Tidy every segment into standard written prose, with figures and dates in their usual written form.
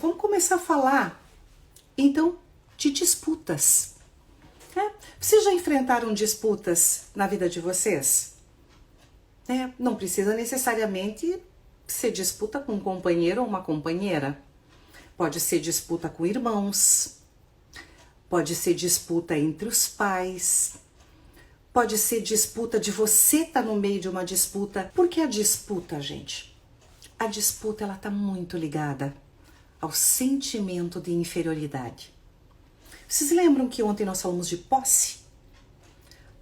Vamos começar a falar, então, de disputas. Vocês já enfrentaram disputas na vida de vocês? Não precisa necessariamente ser disputa com um companheiro ou uma companheira. Pode ser disputa com irmãos, pode ser disputa entre os pais, pode ser disputa de você estar no meio de uma disputa. Por que a disputa, gente? A disputa, ela está muito ligada ao sentimento de inferioridade. Vocês lembram que ontem nós falamos de posse?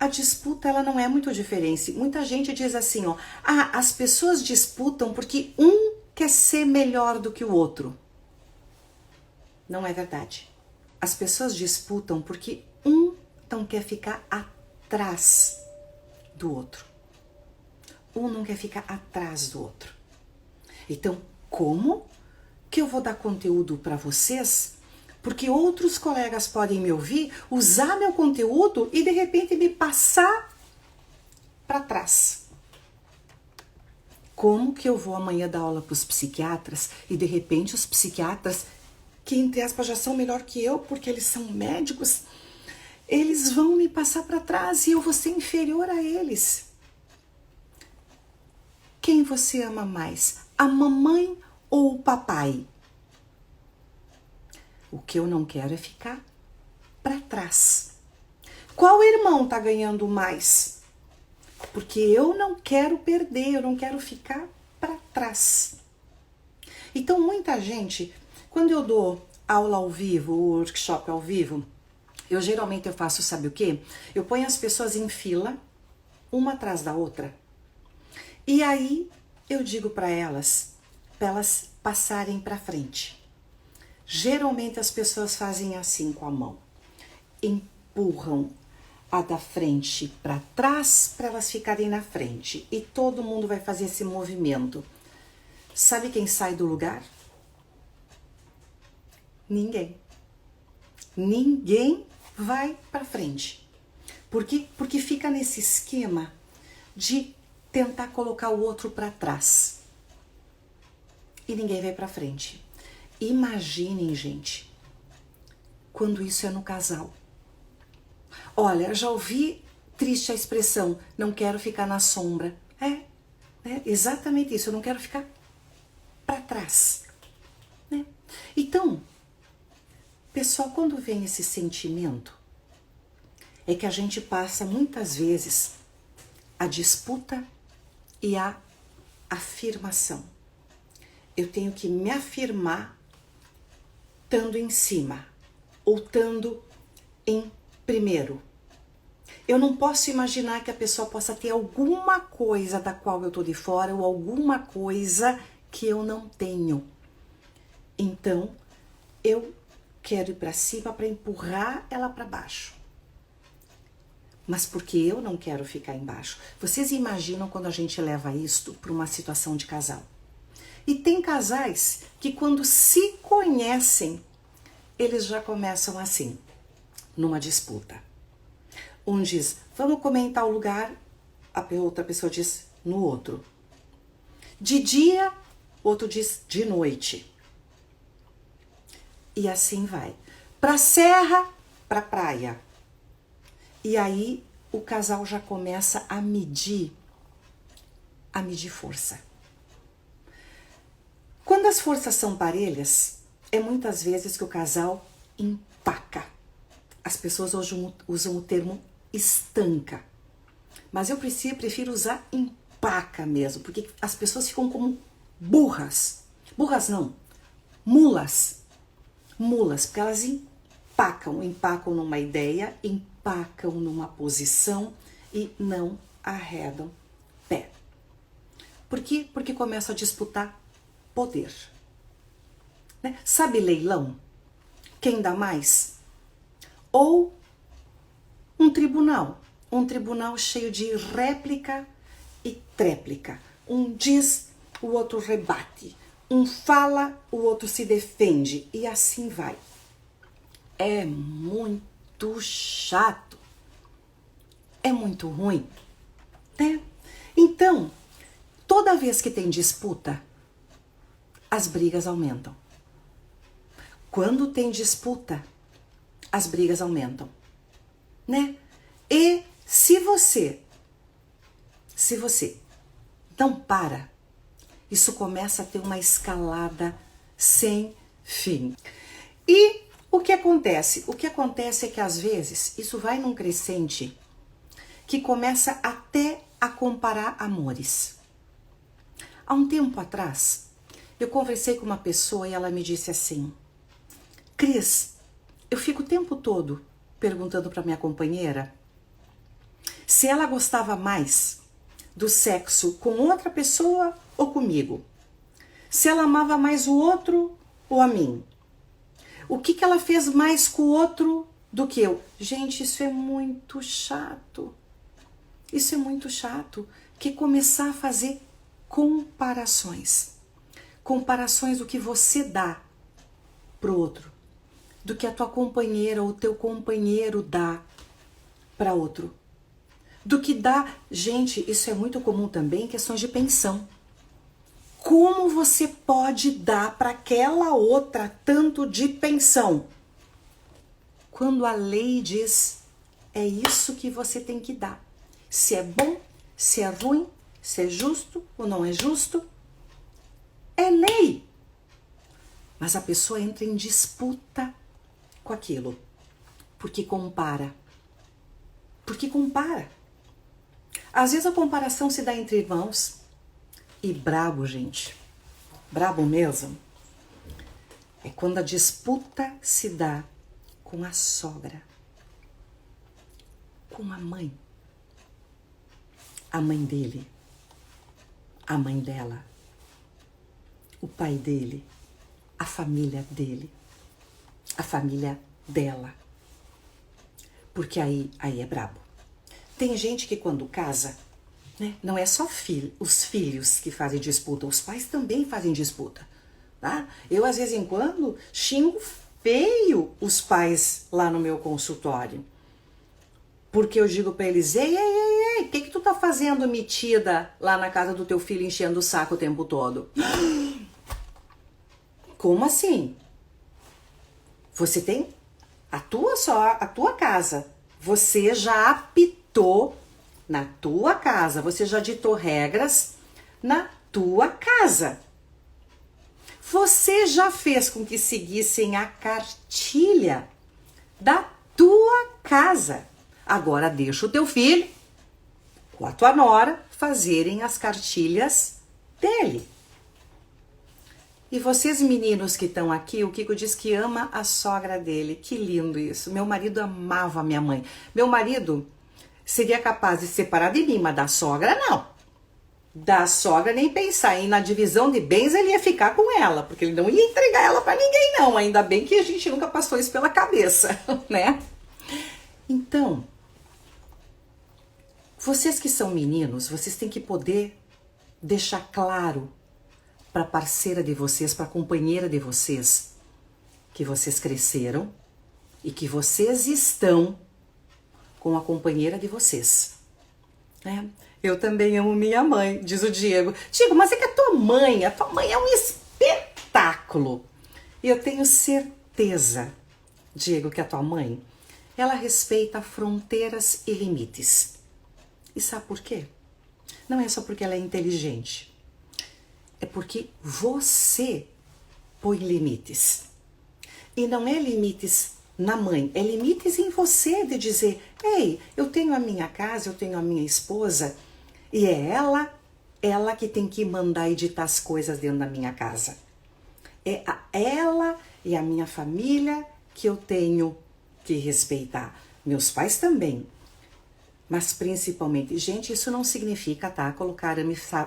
A disputa, ela não é muito diferente. Muita gente diz assim, as pessoas disputam porque um quer ser melhor do que o outro. Não é verdade. As pessoas disputam porque um não quer ficar atrás do outro. Um não quer ficar atrás do outro. Então, como que eu vou dar conteúdo para vocês? Porque outros colegas podem me ouvir, usar meu conteúdo e de repente me passar para trás. Como que eu vou amanhã dar aula para os psiquiatras e de repente os psiquiatras, que entre aspas já são melhor que eu, porque eles são médicos, eles vão me passar para trás e eu vou ser inferior a eles? Quem você ama mais? A mamãe ou o papai? O que eu não quero é ficar para trás. Qual irmão tá ganhando mais? Porque eu não quero perder, eu não quero ficar para trás. Então, muita gente, quando eu dou aula ao vivo, workshop ao vivo, geralmente eu faço, sabe o quê? Eu ponho as pessoas em fila, uma atrás da outra. E aí eu digo para elas passarem para frente. Geralmente as pessoas fazem assim com a mão. Empurram a da frente para trás para elas ficarem na frente. E todo mundo vai fazer esse movimento. Sabe quem sai do lugar? Ninguém. Ninguém vai para frente. Por quê? Porque fica nesse esquema de tentar colocar o outro para trás. E ninguém vai para frente. Imaginem, gente, quando isso é no casal. Olha, já ouvi triste a expressão, não quero ficar na sombra. É exatamente isso, eu não quero ficar para trás. Então, pessoal, quando vem esse sentimento, é que a gente passa muitas vezes a disputa e a afirmação. Eu tenho que me afirmar estando em cima ou estando em primeiro. Eu não posso imaginar que a pessoa possa ter alguma coisa da qual eu tô de fora ou alguma coisa que eu não tenho. Então, eu quero ir para cima para empurrar ela para baixo. Mas porque eu não quero ficar embaixo. Vocês imaginam quando a gente leva isto para uma situação de casal? E tem casais que quando se conhecem, eles já começam assim, numa disputa. Um diz, vamos comentar o lugar, a outra pessoa diz no outro. De dia, outro diz de noite. E assim vai. Pra serra, pra praia. E aí o casal já começa a medir força. Quando as forças são parelhas, é muitas vezes que o casal empaca. As pessoas hoje usam o termo estanca. Mas eu prefiro usar empaca mesmo, porque as pessoas ficam como burras. Burras não, mulas. Mulas, porque elas empacam numa ideia, empacam numa posição e não arredam pé. Por quê? Porque começam a disputar poder. Sabe leilão? Quem dá mais? Ou um tribunal cheio de réplica e tréplica. Um diz, o outro rebate. Um fala, o outro se defende. E assim vai. É muito chato. É muito ruim. Então, toda vez que tem disputa, as brigas aumentam. Quando tem disputa, as brigas aumentam, né? E se você não para, isso começa a ter uma escalada sem fim. E o que acontece? O que acontece é que às vezes isso vai num crescente que começa até a comparar amores. Há um tempo atrás, eu conversei com uma pessoa e ela me disse assim: Cris, eu fico o tempo todo perguntando para minha companheira se ela gostava mais do sexo com outra pessoa ou comigo. Se ela amava mais o outro ou a mim. O que ela fez mais com o outro do que eu. Gente, isso é muito chato. Isso é muito chato. Que começar a fazer comparações. Comparações do que você dá pro outro. Do que a tua companheira ou o teu companheiro dá para outro. Do que dá... Gente, isso é muito comum também em questões de pensão. Como você pode dar para aquela outra tanto de pensão? Quando a lei diz, é isso que você tem que dar. Se é bom, se é ruim, se é justo ou não é justo, é lei. Mas a pessoa entra em disputa com aquilo, porque compara. Porque compara. Às vezes a comparação se dá entre irmãos. E brabo, gente, brabo mesmo, é quando a disputa se dá com a sogra, com a mãe dele, a mãe dela, o pai dele, a família dele, a família dela, porque aí é brabo. Tem gente que quando casa, né, não é só os filhos que fazem disputa, os pais também fazem disputa, tá? Eu, às vezes em quando, xingo feio os pais lá no meu consultório. Porque eu digo pra eles, ei, o que tu tá fazendo metida lá na casa do teu filho enchendo o saco o tempo todo? Como assim? Você tem a tua casa, você já apitou na tua casa, você já ditou regras na tua casa. Você já fez com que seguissem a cartilha da tua casa. Agora deixa o teu filho com a tua nora fazerem as cartilhas dele. E vocês meninos que estão aqui, o Kiko diz que ama a sogra dele. Que lindo isso. Meu marido amava a minha mãe. Meu marido seria capaz de se separar de mim, mas da sogra não. Da sogra nem pensar. E na divisão de bens ele ia ficar com ela, porque ele não ia entregar ela para ninguém não. Ainda bem que a gente nunca passou isso pela cabeça, né? Então, vocês que são meninos, vocês têm que poder deixar claro para a parceira de vocês, para a companheira de vocês, que vocês cresceram e que vocês estão com a companheira de vocês, né? Eu também amo minha mãe, diz o Diego. Diego, mas é que a tua mãe é um espetáculo. E eu tenho certeza, Diego, que a tua mãe, ela respeita fronteiras e limites. E sabe por quê? Não é só porque ela é inteligente. É porque você põe limites. E não é limites na mãe, é limites em você de dizer, ei, eu tenho a minha casa, eu tenho a minha esposa, e é ela que tem que mandar editar as coisas dentro da minha casa. É ela e a minha família que eu tenho que respeitar. Meus pais também. Mas principalmente, gente, isso não significa, tá? Colocar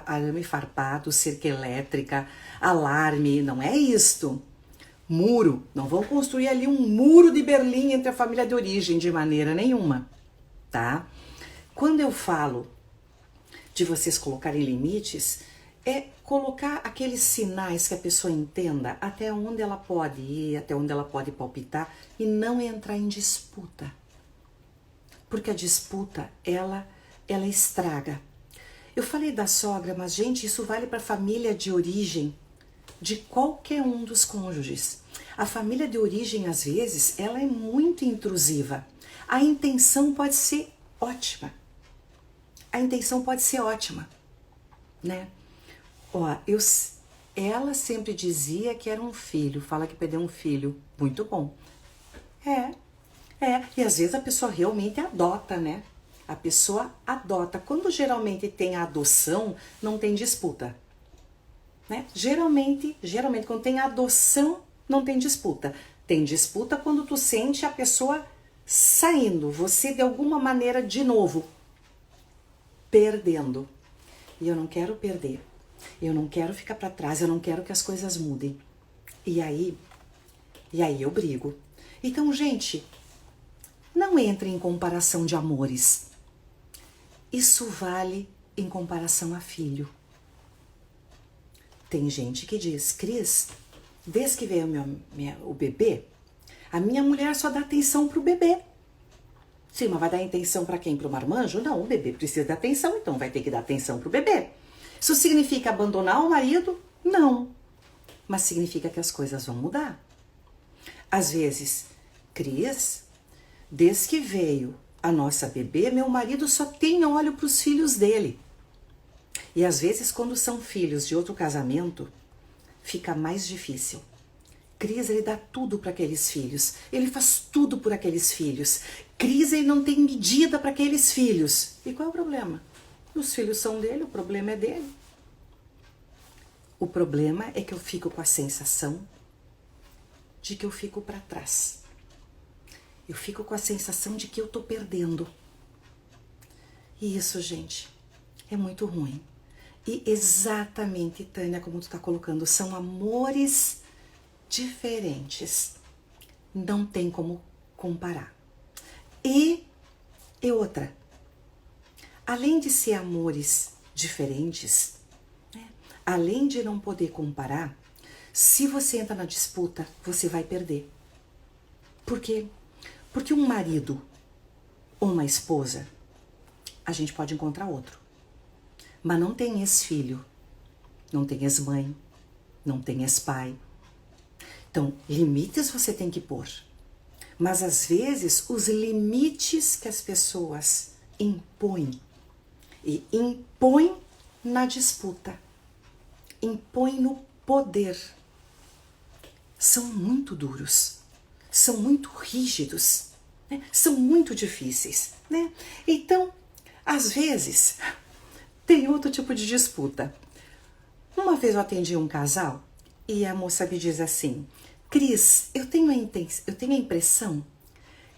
arame farpado, cerca elétrica, alarme, não é isto. Muro, não vão construir ali um muro de Berlim entre a família de origem de maneira nenhuma, tá? Quando eu falo de vocês colocarem limites, é colocar aqueles sinais que a pessoa entenda até onde ela pode ir, até onde ela pode palpitar e não entrar em disputa. Porque a disputa, ela estraga. Eu falei da sogra, mas gente, isso vale para a família de origem de qualquer um dos cônjuges. A família de origem, às vezes, ela é muito intrusiva. A intenção pode ser ótima. A intenção pode ser ótima, né? Ó, ela sempre dizia que era um filho, fala que perdeu um filho. Muito bom. E às vezes a pessoa realmente adota, né? A pessoa adota. Quando geralmente tem a adoção, não tem disputa, né? Geralmente quando tem a adoção, não tem disputa. Tem disputa quando tu sente a pessoa saindo, você de alguma maneira, de novo, perdendo. E eu não quero perder. Eu não quero ficar para trás, eu não quero que as coisas mudem. E aí eu brigo. Então, gente, não entre em comparação de amores. Isso vale em comparação a filho. Tem gente que diz, Cris, desde que veio o bebê, a minha mulher só dá atenção pro bebê. Sim, mas vai dar atenção para quem? Pro marmanjo? Não, o bebê precisa de atenção, então vai ter que dar atenção pro bebê. Isso significa abandonar o marido? Não. Mas significa que as coisas vão mudar. Às vezes, Cris, desde que veio a nossa bebê, meu marido só tem olho para os filhos dele. E às vezes, quando são filhos de outro casamento, fica mais difícil. Cris, ele dá tudo para aqueles filhos. Ele faz tudo por aqueles filhos. Cris, ele não tem medida para aqueles filhos. E qual é o problema? Os filhos são dele, o problema é dele. O problema é que eu fico com a sensação de que eu fico para trás. Eu fico com a sensação de que eu tô perdendo. E isso, gente, é muito ruim. E exatamente, Tânia, como tu tá colocando, são amores diferentes. Não tem como comparar. E outra, além de ser amores diferentes, né, além de não poder comparar, se você entra na disputa, você vai perder. Por quê? Porque um marido ou uma esposa, a gente pode encontrar outro. Mas não tem ex-filho, não tem ex-mãe, não tem ex-pai. Então, limites você tem que pôr. Mas às vezes, os limites que as pessoas impõem, e impõem na disputa, impõem no poder, são muito duros, são muito rígidos, né? São muito difíceis, né? Então, às vezes, tem outro tipo de disputa. Uma vez eu atendi um casal e a moça me diz assim, Cris, eu tenho a impressão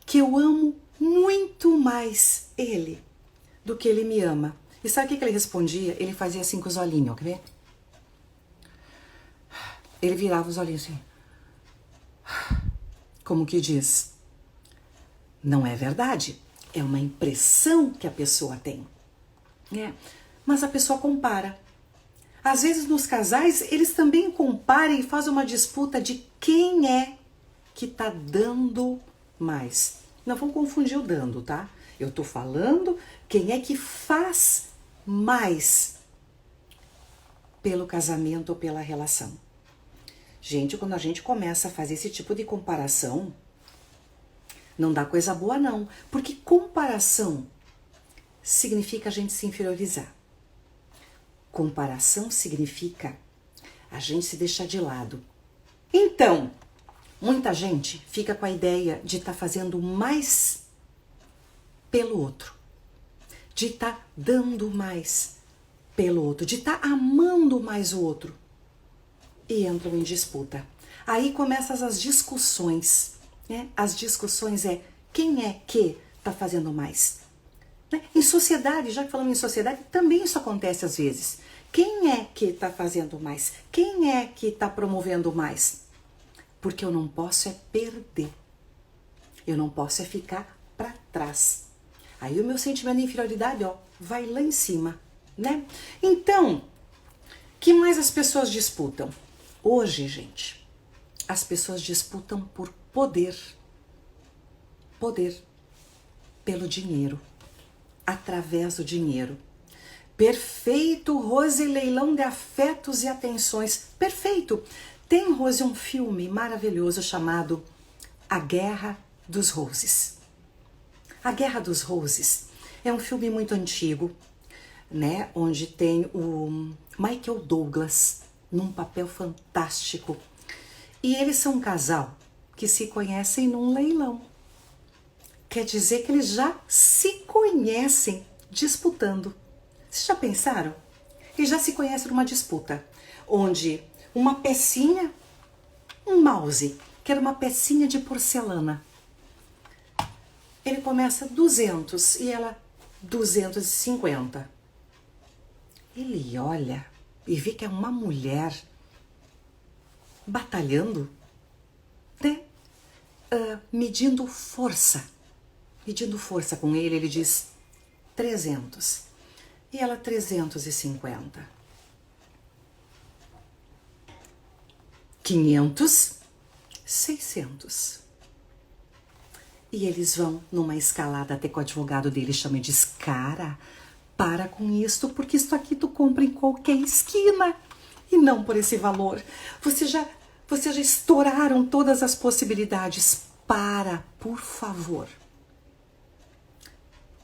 que eu amo muito mais ele do que ele me ama. E sabe o que ele respondia? Ele fazia assim com os olhinhos, quer ver? Ele virava os olhinhos assim. Como que diz? Não é verdade. É uma impressão que a pessoa tem, né? Mas a pessoa compara. Às vezes nos casais, eles também comparam e fazem uma disputa de quem é que tá dando mais. Não vamos confundir o dando, tá? Eu tô falando quem é que faz mais pelo casamento ou pela relação. Gente, quando a gente começa a fazer esse tipo de comparação, não dá coisa boa não. Porque comparação significa a gente se inferiorizar. Comparação significa a gente se deixar de lado. Então, muita gente fica com a ideia de estar fazendo mais pelo outro, de estar dando mais pelo outro, de estar amando mais o outro. E entram em disputa. Aí começam as discussões, né? As discussões é quem é que está fazendo mais. Em sociedade, já que falamos em sociedade, também isso acontece às vezes. Quem é que está fazendo mais? Quem é que está promovendo mais? Porque eu não posso é perder. Eu não posso é ficar para trás. Aí o meu sentimento de inferioridade, ó, vai lá em cima, né? Então, que mais as pessoas disputam? Hoje, gente, as pessoas disputam por poder. Poder. Pelo dinheiro. Através do dinheiro. Perfeito, Rose, leilão de afetos e atenções. Perfeito. Tem, Rose, um filme maravilhoso chamado A Guerra dos Roses. A Guerra dos Roses é um filme muito antigo, né? Onde tem o Michael Douglas num papel fantástico. E eles são um casal que se conhecem num leilão. Quer dizer que eles já se conhecem disputando. Vocês já pensaram? Eles já se conhecem numa disputa, onde uma pecinha, um mouse, que era uma pecinha de porcelana. Ele começa 200 e ela 250. Ele olha e vê que é uma mulher batalhando, né? Medindo força com ele. Ele diz 300 e ela 350. 500, 600. E eles vão numa escalada até que o advogado dele chama e diz: cara, para com isto, porque isso aqui tu compra em qualquer esquina e não por esse valor. Vocês já estouraram todas as possibilidades. Para, por favor.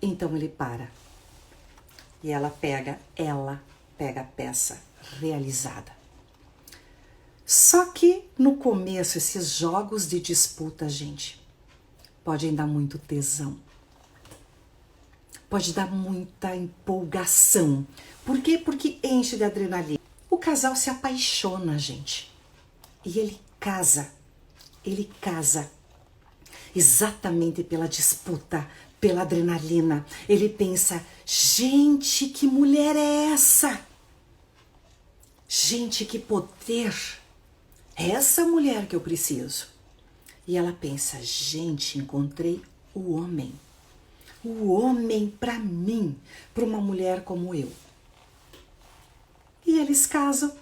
Então ele para. E ela pega a peça realizada. Só que no começo, esses jogos de disputa, gente, podem dar muito tesão. Pode dar muita empolgação. Por quê? Porque enche de adrenalina. O casal se apaixona, gente. E ele casa exatamente pela disputa, pela adrenalina. Ele pensa: gente, que mulher é essa? Gente, que poder! É essa mulher que eu preciso. E ela pensa: gente, encontrei o homem. O homem para mim, para uma mulher como eu. E eles casam.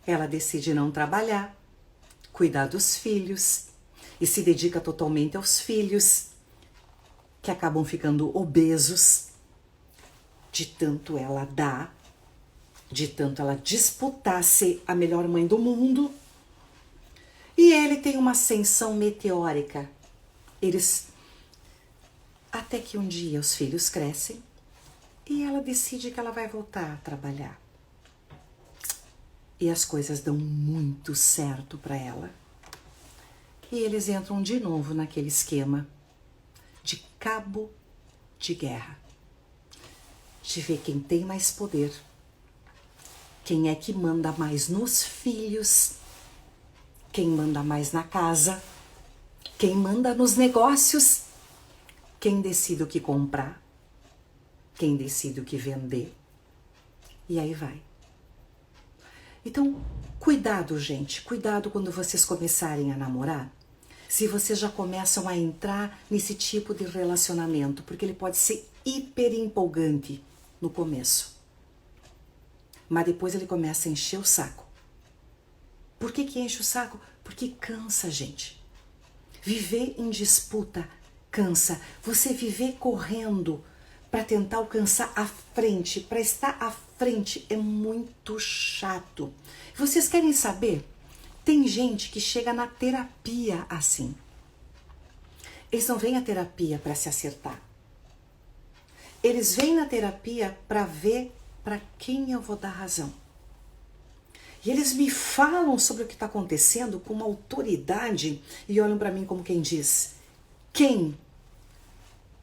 Ela decide não trabalhar, cuidar dos filhos e se dedica totalmente aos filhos, que acabam ficando obesos de tanto ela dar, de tanto ela disputar ser a melhor mãe do mundo. E ele tem uma ascensão meteórica. Até que um dia os filhos crescem e ela decide que ela vai voltar a trabalhar. E as coisas dão muito certo para ela. E eles entram de novo naquele esquema de cabo de guerra. De ver quem tem mais poder. Quem é que manda mais nos filhos. Quem manda mais na casa. Quem manda nos negócios. Quem decide o que comprar. Quem decide o que vender. E aí vai. Então, cuidado, gente. Cuidado quando vocês começarem a namorar. Se vocês já começam a entrar nesse tipo de relacionamento. Porque ele pode ser hiper empolgante no começo. Mas depois ele começa a encher o saco. Por que enche o saco? Porque cansa, gente. Viver em disputa cansa. Você viver correndo para tentar alcançar a frente, para estar à frente, é muito chato. Vocês querem saber? Tem gente que chega na terapia assim. Eles não vêm à terapia para se acertar. Eles vêm na terapia para ver para quem eu vou dar razão. E eles me falam sobre o que está acontecendo com uma autoridade e olham para mim como quem diz: quem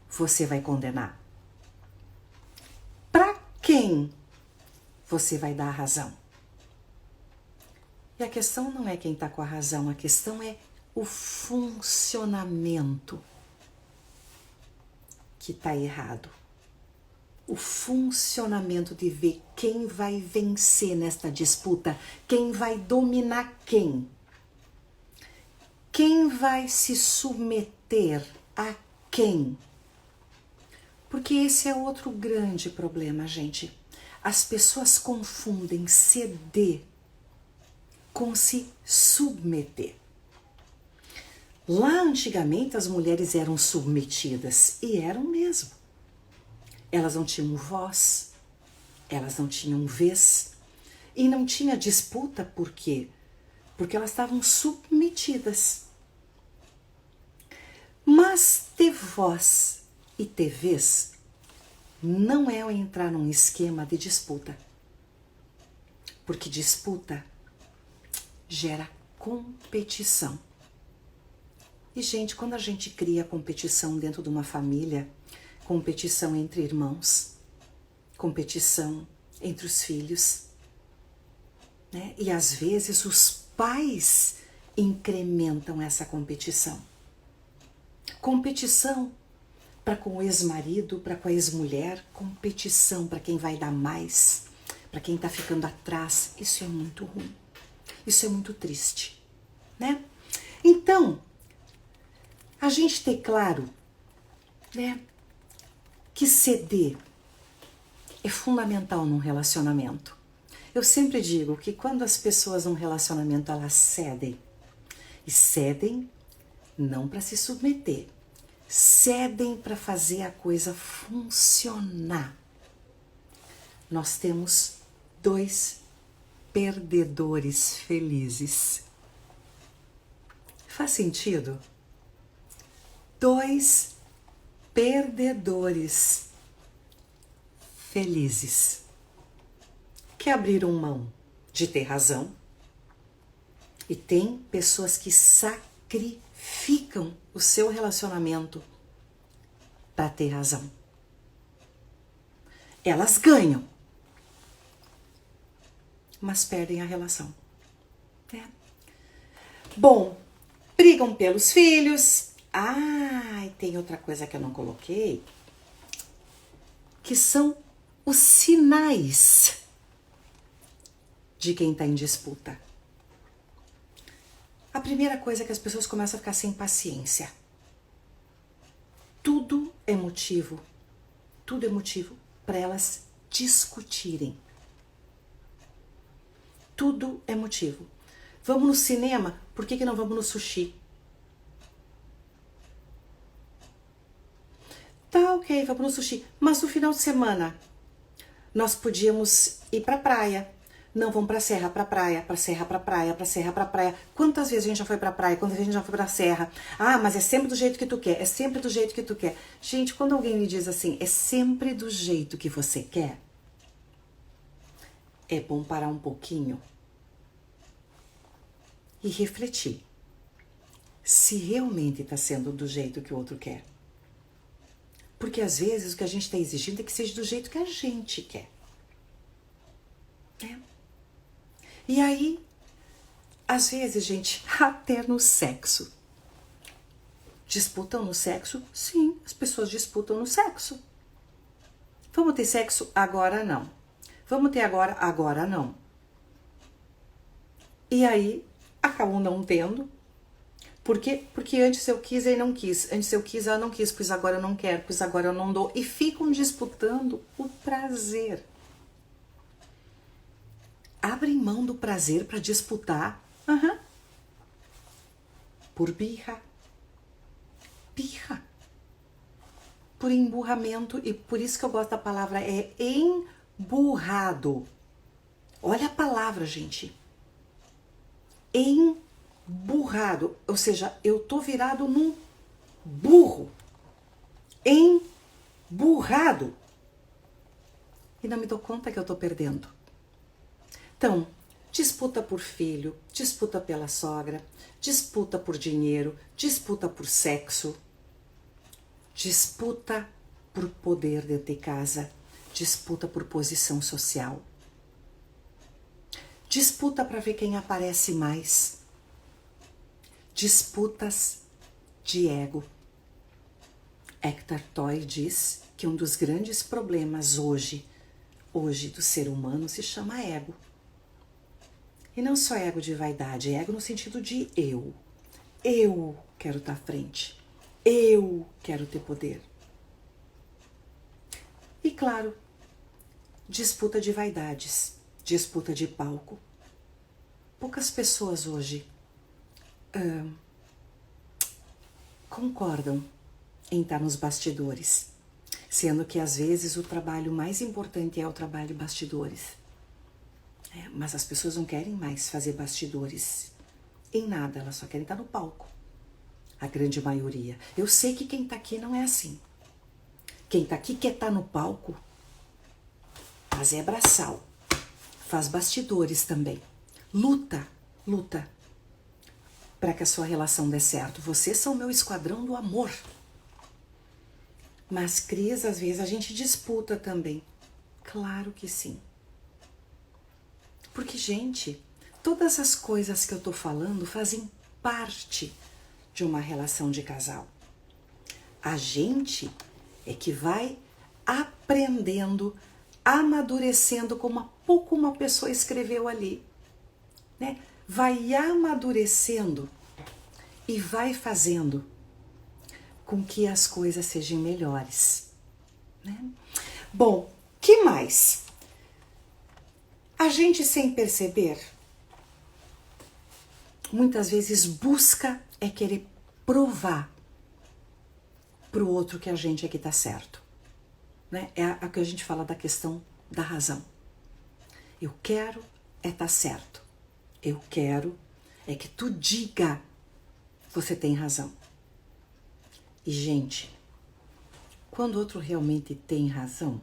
você vai condenar? Para quem você vai dar a razão? E a questão não é quem está com a razão, a questão é o funcionamento que está errado. O funcionamento de ver quem vai vencer nesta disputa, quem vai dominar quem. Quem vai se submeter a quem? Porque esse é outro grande problema, gente. As pessoas confundem ceder com se submeter. Lá antigamente as mulheres eram submetidas, e eram mesmo. Elas não tinham voz, elas não tinham vez, e não tinha disputa porque porque elas estavam submetidas. Mas ter voz e ter vez não é entrar num esquema de disputa, porque disputa gera competição. E, gente, quando a gente cria competição dentro de uma família, competição entre irmãos, competição entre os filhos, né? E às vezes os pais incrementam essa competição. Competição para com o ex-marido, para com a ex-mulher, competição para quem vai dar mais, para quem está ficando atrás. Isso é muito ruim, isso é muito triste, né? Então, a gente ter claro, né, que ceder é fundamental num relacionamento. Eu sempre digo que quando as pessoas num relacionamento elas cedem, e cedem não para se submeter, cedem para fazer a coisa funcionar. Nós temos 2 perdedores felizes. Faz sentido? 2 perdedores felizes que abriram mão de ter razão, e tem pessoas que sacrificam o seu relacionamento para ter razão. Elas ganham, mas perdem a relação. É. Bom, brigam pelos filhos. E tem outra coisa que eu não coloquei, que são os sinais de quem está em disputa. A primeira coisa é que as pessoas começam a ficar sem paciência. Tudo é motivo para elas discutirem. Tudo é motivo. Vamos no cinema? Por que não vamos no sushi? Tá, ok, vamos no sushi. Mas no final de semana, nós podíamos ir pra praia. Não, vamos pra serra, pra praia, pra serra, pra praia, pra serra, pra praia. Quantas vezes a gente já foi pra praia? Quantas vezes a gente já foi pra serra? Mas é sempre do jeito que tu quer, é sempre do jeito que tu quer. Gente, quando alguém me diz assim, é sempre do jeito que você quer, é bom parar um pouquinho e refletir se realmente tá sendo do jeito que o outro quer. Porque às vezes o que a gente tá exigindo é que seja do jeito que a gente quer. E aí, às vezes, gente, até no sexo. Disputam no sexo? Sim, as pessoas disputam no sexo. Vamos ter sexo? Agora não. Vamos ter agora? Agora não. E aí, acabam não tendo. Por quê? Porque antes eu quis e não quis. Antes eu quis, eu não quis, pois agora eu não quero, pois agora eu não dou. E ficam disputando o prazer. Abrem mão do prazer para disputar. Por birra. Por emburramento. E por isso que eu gosto da palavra emburrado. Olha a palavra, gente. Emburrado. Ou seja, eu tô virado num burro. Emburrado. E não me dou conta que eu tô perdendo. Então, disputa por filho, disputa pela sogra, disputa por dinheiro, disputa por sexo, disputa por poder dentro de casa, disputa por posição social, disputa para ver quem aparece mais, disputas de ego. Eckhart Tolle diz que um dos grandes problemas hoje do ser humano se chama ego. E não só ego de vaidade, é ego no sentido de eu. Eu quero estar à frente. Eu quero ter poder. E claro, disputa de vaidades, disputa de palco. Poucas pessoas hoje concordam em estar nos bastidores, sendo que às vezes o trabalho mais importante é o trabalho de bastidores. Mas as pessoas não querem mais fazer bastidores. em nada, elas só querem estar no palco. A grande maioria. Eu sei que quem tá aqui não é assim. Quem tá aqui quer estar no palco, faz braçal, faz bastidores também. Luta para que a sua relação dê certo. Vocês são meu esquadrão do amor. Mas, Cris, às vezes a gente disputa também. Claro que sim. Porque, gente, todas as coisas que eu tô falando fazem parte de uma relação de casal. A gente é que vai aprendendo, amadurecendo, como há pouco uma pessoa escreveu ali, né? Vai amadurecendo e vai fazendo com que as coisas sejam melhores, né? Bom, que mais? A gente, sem perceber, muitas vezes busca querer provar pro outro que a gente é que tá certo, né? É a que a gente fala da questão da razão. Eu quero tá certo. Eu quero que tu diga você tem razão. E, gente, quando o outro realmente tem razão,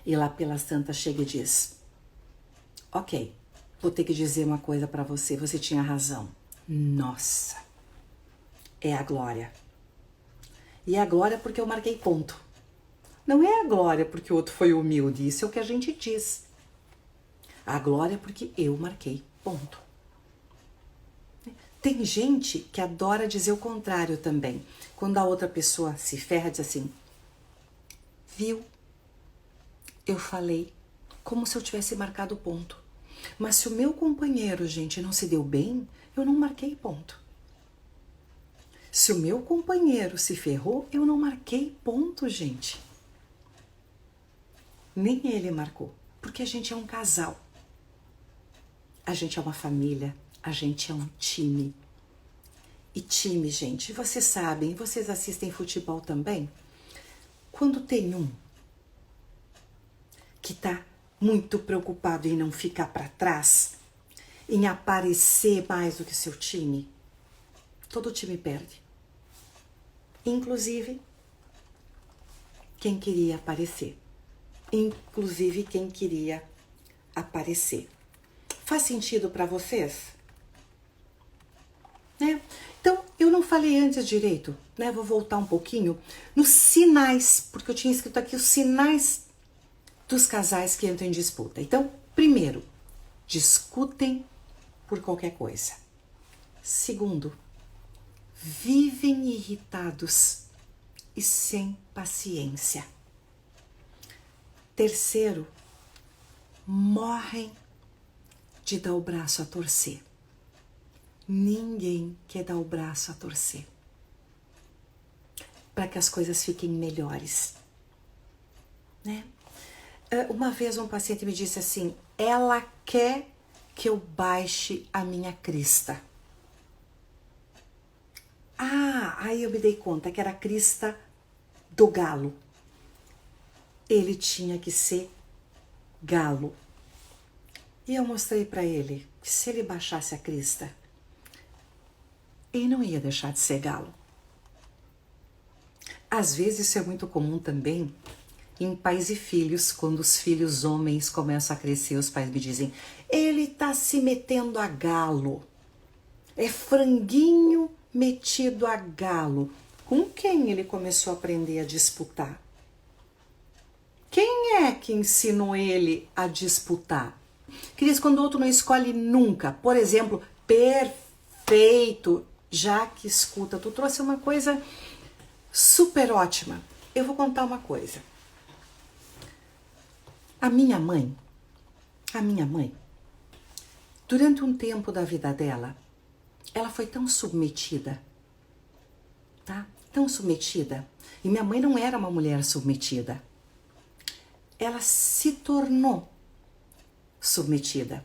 e lá pelas tantas chega e diz: ok, vou ter que dizer uma coisa pra você, você tinha razão. Nossa, é a glória. E é a glória porque eu marquei ponto. Não é a glória porque o outro foi humilde, isso é o que a gente diz. A glória é porque eu marquei ponto. Tem gente que adora dizer o contrário também. Quando a outra pessoa se ferra, diz assim: viu? Eu falei como se eu tivesse marcado ponto. Mas se o meu companheiro, gente, não se deu bem, eu não marquei ponto. Se o meu companheiro se ferrou, eu não marquei ponto, gente. Nem ele marcou, porque a gente é um casal. A gente é uma família, a gente é um time. E time, gente, vocês sabem, vocês assistem futebol também? Quando tem um que tá muito preocupado em não ficar para trás, em aparecer mais do que seu time, todo time perde. Inclusive quem queria aparecer. Inclusive quem queria aparecer. Faz sentido para vocês? Né? Então, eu não falei antes direito, né? Vou voltar um pouquinho nos sinais, porque eu tinha escrito aqui os sinais dos casais que entram em disputa. Então, primeiro, discutem por qualquer coisa. Segundo, vivem irritados e sem paciência. Terceiro, morrem de dar o braço a torcer. Ninguém quer dar o braço a torcer para que as coisas fiquem melhores, né? Uma vez um paciente me disse assim: ela quer que eu baixe a minha crista. Aí eu me dei conta que era a crista do galo. Ele tinha que ser galo. E eu mostrei para ele que se ele baixasse a crista, ele não ia deixar de ser galo. Às vezes isso é muito comum também em pais e filhos. Quando os filhos homens começam a crescer, os pais me dizem: ele tá se metendo a galo. É franguinho metido a galo. Com quem ele começou a aprender a disputar? Quem é que ensinou ele a disputar? Cris, quando o outro não escolhe nunca, por exemplo, perfeito, já que escuta, tu trouxe uma coisa super ótima. Eu vou contar uma coisa. A minha mãe, durante um tempo da vida dela, ela foi tão submetida, tá? Tão submetida. E minha mãe não era uma mulher submetida. Ela se tornou submetida.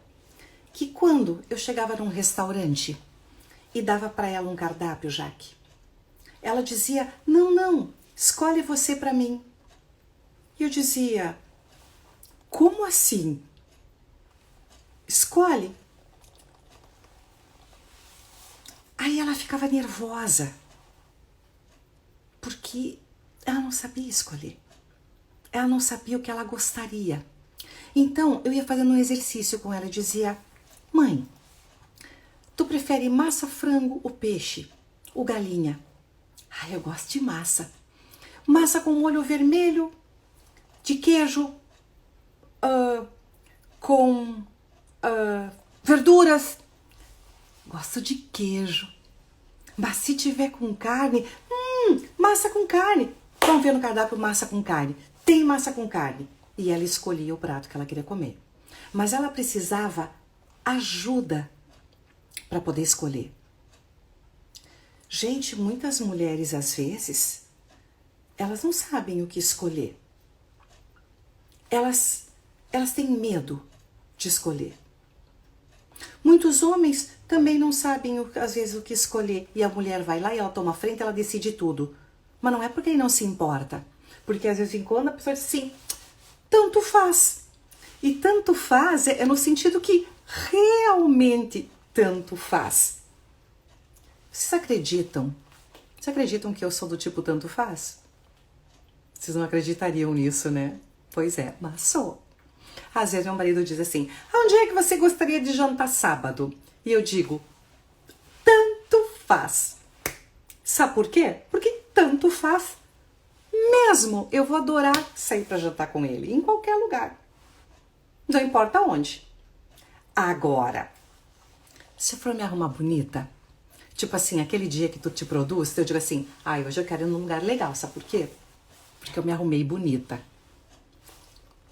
Que quando eu chegava num restaurante e dava para ela um cardápio, Jaque, ela dizia: não, escolhe você para mim. E eu dizia: como assim? Escolhe. Aí ela ficava nervosa, porque ela não sabia escolher. Ela não sabia o que ela gostaria. Então, eu ia fazendo um exercício com ela e dizia: mãe, tu prefere massa, frango ou peixe? Ou galinha? Ah, eu gosto de massa. Massa com molho vermelho, de queijo, com verduras. Gosto de queijo. Mas se tiver com carne, massa com carne. Vamos ver no cardápio massa com carne. Tem massa com carne. E ela escolhia o prato que ela queria comer. Mas ela precisava ajuda para poder escolher. Gente, muitas mulheres às vezes, elas não sabem o que escolher. Elas têm medo de escolher. Muitos homens também não sabem, às vezes, o que escolher. E a mulher vai lá e ela toma a frente, ela decide tudo. Mas não é porque ele não se importa. Porque às vezes, quando a pessoa diz assim, tanto faz. E tanto faz é no sentido que realmente tanto faz. Vocês acreditam? Vocês acreditam que eu sou do tipo tanto faz? Vocês não acreditariam nisso, né? Pois é, mas sou. Às vezes meu marido diz assim, onde é que você gostaria de jantar sábado? E eu digo, tanto faz. Sabe por quê? Porque tanto faz mesmo. Eu vou adorar sair para jantar com ele, em qualquer lugar. Não importa onde. Agora, se eu for me arrumar bonita, tipo assim, aquele dia que tu te produz, eu digo assim, hoje eu quero ir num lugar legal, sabe por quê? Porque eu me arrumei bonita.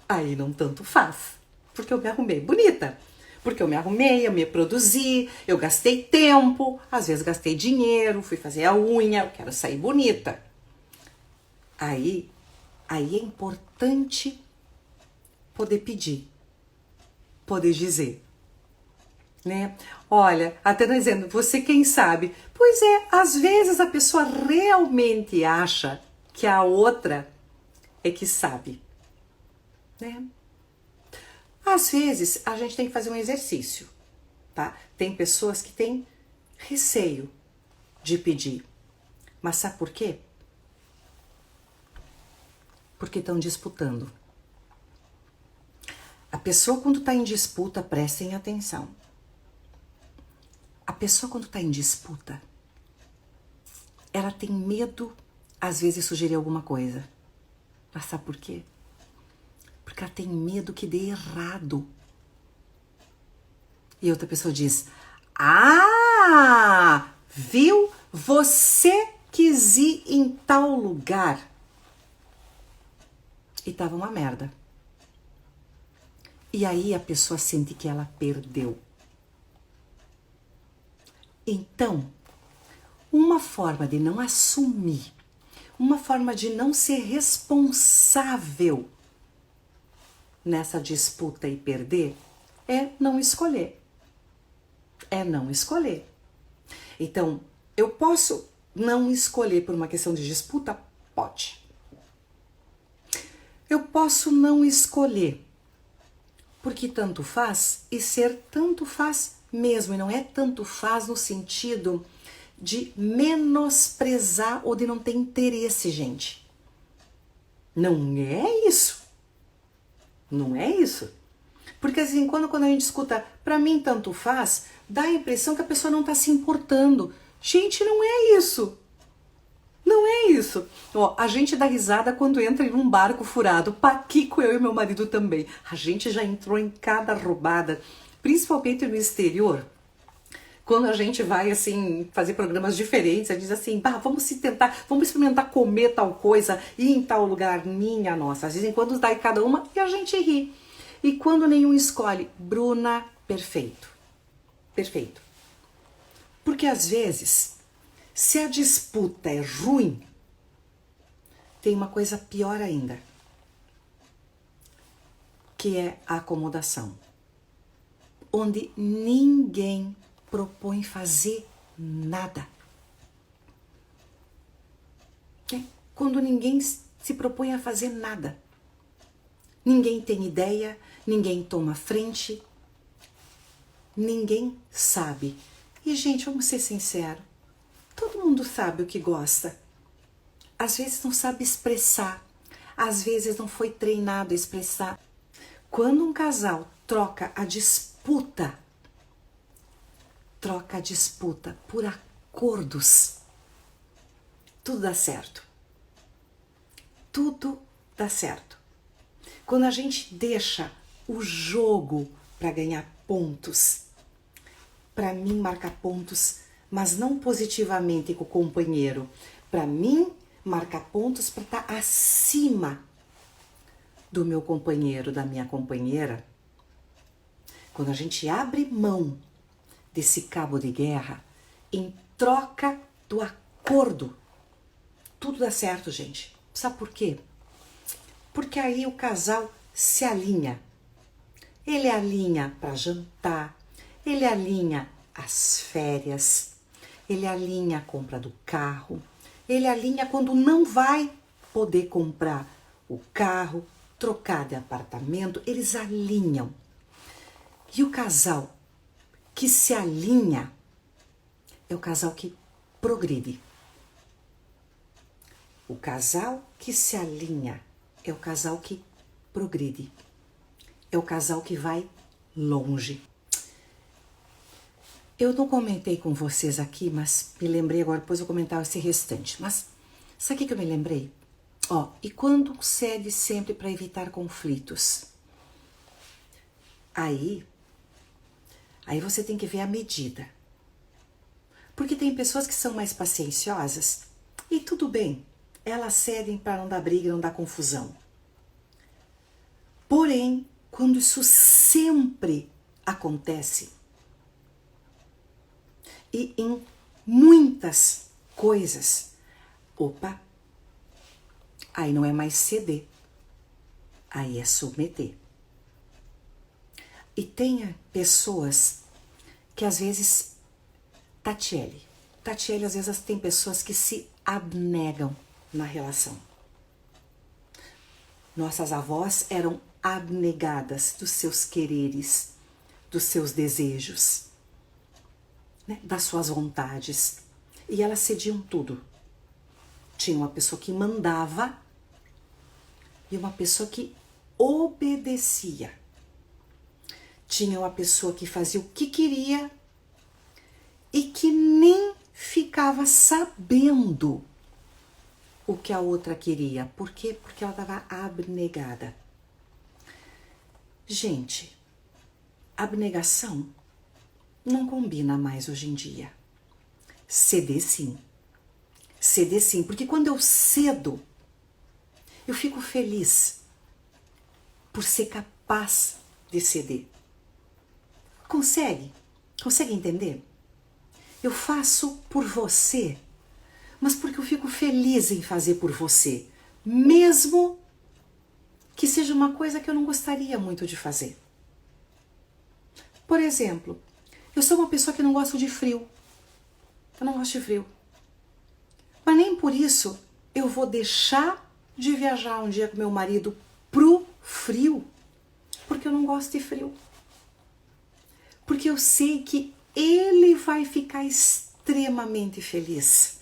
Aí não tanto faz, porque eu me arrumei bonita. Porque eu me arrumei, eu me produzi, eu gastei tempo, às vezes gastei dinheiro, fui fazer a unha, eu quero sair bonita. Aí é importante poder pedir, poder dizer, né? Olha, até não dizendo, você quem sabe? Pois é, às vezes a pessoa realmente acha que a outra é que sabe, né? Às vezes a gente tem que fazer um exercício, tá? Tem pessoas que têm receio de pedir, mas sabe por quê? Porque estão disputando. A pessoa quando está em disputa, prestem atenção. A pessoa quando está em disputa, ela tem medo, às vezes, de sugerir alguma coisa. Mas sabe por quê? Porque ela tem medo que dê errado. E outra pessoa diz, viu? Você quis ir em tal lugar. E tava uma merda. E aí a pessoa sente que ela perdeu. Então, uma forma de não assumir, uma forma de não ser responsável nessa disputa e perder, é não escolher. É não escolher. Então, eu posso não escolher por uma questão de disputa? Pode. Eu posso não escolher porque tanto faz e ser tanto faz mesmo. E não é tanto faz no sentido de menosprezar ou de não ter interesse, gente. Não é isso. Não é isso. Porque assim, quando a gente escuta, pra mim tanto faz, dá a impressão que a pessoa não tá se importando. Gente, não é isso. Não é isso. Ó, a gente dá risada quando entra em um barco furado. Paquico, eu e meu marido também. A gente já entrou em cada roubada, principalmente no exterior. Quando a gente vai, assim, fazer programas diferentes, a gente diz assim, vamos experimentar comer tal coisa, ir em tal lugar, minha nossa. Às vezes, quando dá em cada uma, e a gente ri. E quando nenhum escolhe, Bruna, perfeito. Perfeito. Porque às vezes, se a disputa é ruim, tem uma coisa pior ainda, que é a acomodação. Onde ninguém propõe fazer nada. Quando ninguém se propõe a fazer nada. Ninguém tem ideia, ninguém toma frente, ninguém sabe. E, gente, vamos ser sinceros, todo mundo sabe o que gosta. Às vezes não sabe expressar, às vezes não foi treinado a expressar. Quando um casal troca a disputa por acordos, tudo dá certo. Tudo dá certo. Quando a gente deixa o jogo para ganhar pontos, para mim marcar pontos, mas não positivamente com o companheiro, para mim marcar pontos para estar acima do meu companheiro, da minha companheira. Quando a gente abre mão desse cabo de guerra em troca do acordo, tudo dá certo, gente. Sabe por quê? Porque aí o casal se alinha. Ele alinha para jantar, ele alinha as férias, ele alinha a compra do carro, ele alinha quando não vai poder comprar o carro, trocar de apartamento, eles alinham. E o casal que se alinha é o casal que progride. O casal que se alinha é o casal que progride. É o casal que vai longe. Eu não comentei com vocês aqui, mas me lembrei agora, depois eu comentar esse restante. Mas sabe o que eu me lembrei? E quando cede sempre para evitar conflitos? Aí você tem que ver a medida. Porque tem pessoas que são mais pacienciosas e tudo bem, elas cedem para não dar briga, não dar confusão. Porém, quando isso sempre acontece, e em muitas coisas, aí não é mais ceder, aí é submeter. E tenha pessoas que às vezes, Tatiele, às vezes tem pessoas que se abnegam na relação. Nossas avós eram abnegadas dos seus quereres, dos seus desejos, né, das suas vontades. E elas cediam tudo. Tinha uma pessoa que mandava e uma pessoa que obedecia. Tinha uma pessoa que fazia o que queria e que nem ficava sabendo o que a outra queria. Por quê? Porque ela estava abnegada. Gente, abnegação não combina mais hoje em dia. Ceder sim. Ceder sim, porque quando eu cedo, eu fico feliz por ser capaz de ceder. Consegue? Consegue entender? Eu faço por você, mas porque eu fico feliz em fazer por você, mesmo que seja uma coisa que eu não gostaria muito de fazer. Por exemplo, eu sou uma pessoa que não gosta de frio. Eu não gosto de frio. Mas nem por isso eu vou deixar de viajar um dia com meu marido pro frio, porque eu não gosto de frio. Porque eu sei que ele vai ficar extremamente feliz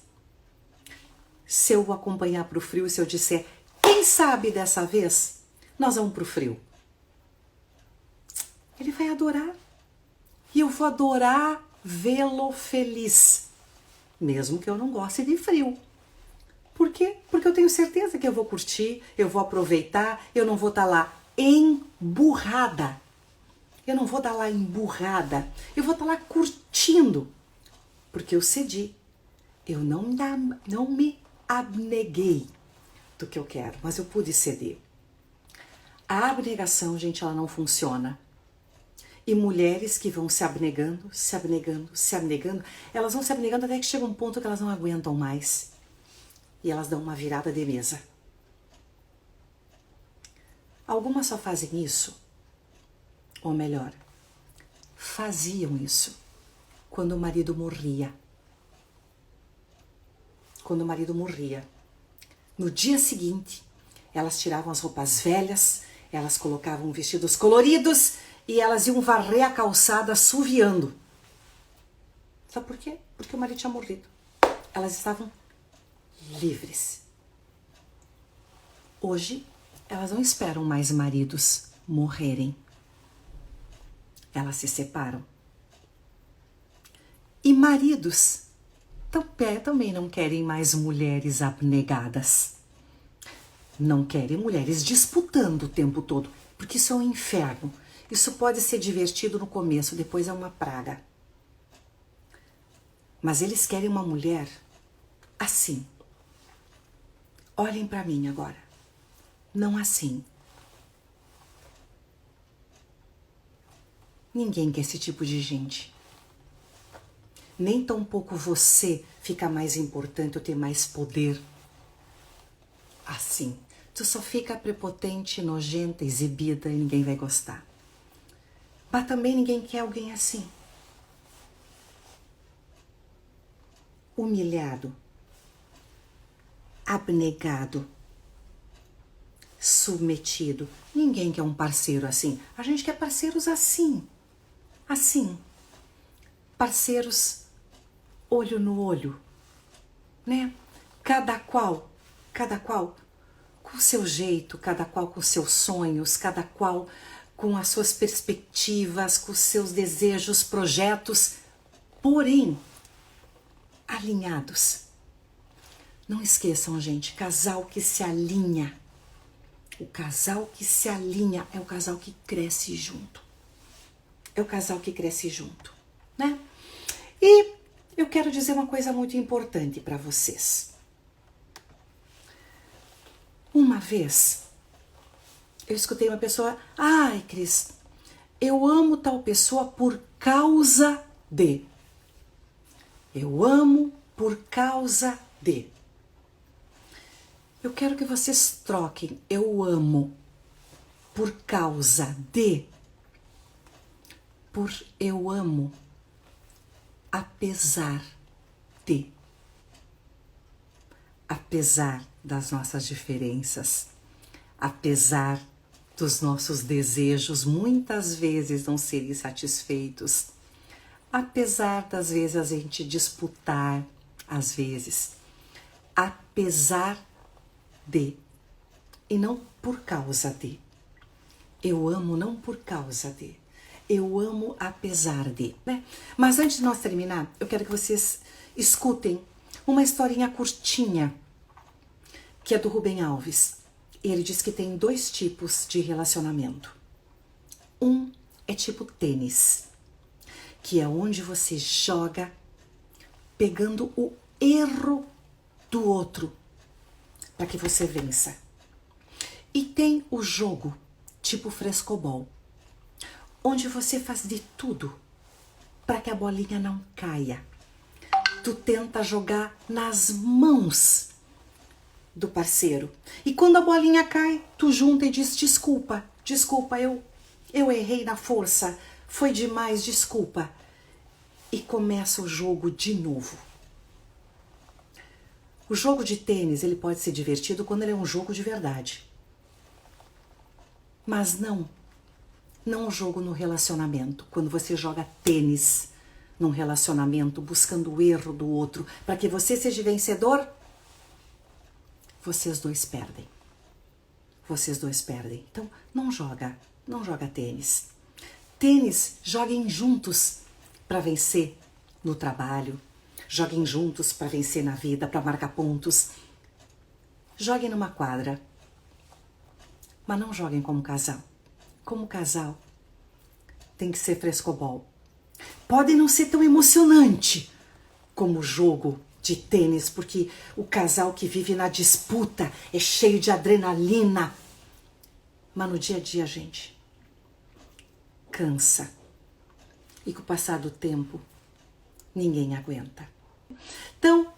se eu o acompanhar pro frio, se eu disser, quem sabe dessa vez nós vamos pro frio. Ele vai adorar. E eu vou adorar vê-lo feliz, mesmo que eu não goste de frio. Por quê? Porque eu tenho certeza que eu vou curtir, eu vou aproveitar, eu não vou estar lá emburrada. Eu não vou estar lá emburrada, eu vou estar lá curtindo, porque eu cedi. Eu não me abneguei do que eu quero, mas eu pude ceder. A abnegação, gente, ela não funciona. E mulheres que vão se abnegando, elas vão se abnegando até que chega um ponto que elas não aguentam mais. E elas dão uma virada de mesa. Algumas só fazem isso, ou melhor, faziam isso quando o marido morria. Quando o marido morria. No dia seguinte, elas tiravam as roupas velhas, elas colocavam vestidos coloridos e elas iam varrer a calçada assoviando. Sabe por quê? Porque o marido tinha morrido. Elas estavam livres. Hoje, elas não esperam mais maridos morrerem. Elas se separam. E maridos também não querem mais mulheres abnegadas. Não querem mulheres disputando o tempo todo, porque isso é um inferno. Isso pode ser divertido no começo, depois é uma praga. Mas eles querem uma mulher assim. Olhem para mim agora. Não assim. Ninguém quer esse tipo de gente. Nem tampouco você fica mais importante ou ter mais poder assim. Tu só fica prepotente, nojenta, exibida e ninguém vai gostar. Mas também ninguém quer alguém assim. Humilhado, abnegado, submetido. Ninguém quer um parceiro assim. A gente quer parceiros assim. Assim. Parceiros olho no olho, né? Cada qual com o seu jeito, cada qual com seus sonhos, cada qual com as suas perspectivas, com os seus desejos, projetos, porém alinhados. Não esqueçam, gente, casal que se alinha. O casal que se alinha é o casal que cresce junto. É o casal que cresce junto, né? E eu quero dizer uma coisa muito importante para vocês. Uma vez, eu escutei uma pessoa, ai, Cris, eu amo tal pessoa por causa de. Eu amo por causa de. Eu quero que vocês troquem eu amo por causa de por eu amo apesar de. Apesar das nossas diferenças, apesar dos nossos desejos muitas vezes não serem satisfeitos, apesar das vezes a gente disputar, às vezes, apesar de, e não por causa de. Eu amo não por causa de, eu amo apesar de, né? Mas antes de nós terminar, eu quero que vocês escutem uma historinha curtinha, que é do Rubem Alves. Ele diz que tem 2 tipos de relacionamento. Um é tipo tênis, que é onde você joga pegando o erro do outro para que você vença. E tem o jogo tipo frescobol, onde você faz de tudo para que a bolinha não caia. Tu tenta jogar nas mãos do parceiro. E quando a bolinha cai, tu junta e diz desculpa, eu errei na força, foi demais, desculpa. E começa o jogo de novo. O jogo de tênis, ele pode ser divertido quando ele é um jogo de verdade. Mas não um jogo no relacionamento. Quando você joga tênis num relacionamento, buscando o erro do outro, para que você seja vencedor, vocês dois perdem. Vocês dois perdem. Então, não joga tênis. Tênis, joguem juntos para vencer no trabalho. Joguem juntos para vencer na vida, para marcar pontos. Joguem numa quadra. Mas não joguem como casal. Como casal, tem que ser frescobol. Pode não ser tão emocionante como o jogo de tênis, porque o casal que vive na disputa é cheio de adrenalina. Mas no dia a dia, gente, cansa. E com o passar do tempo, ninguém aguenta. Então,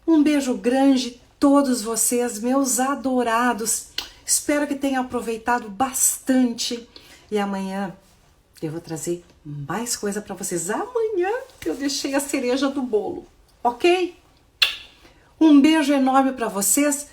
um beijo grande a todos vocês, meus adorados. Espero que tenham aproveitado bastante. E amanhã eu vou trazer mais coisa para vocês. Amanhã eu deixei a cereja do bolo, ok? Um beijo enorme para vocês.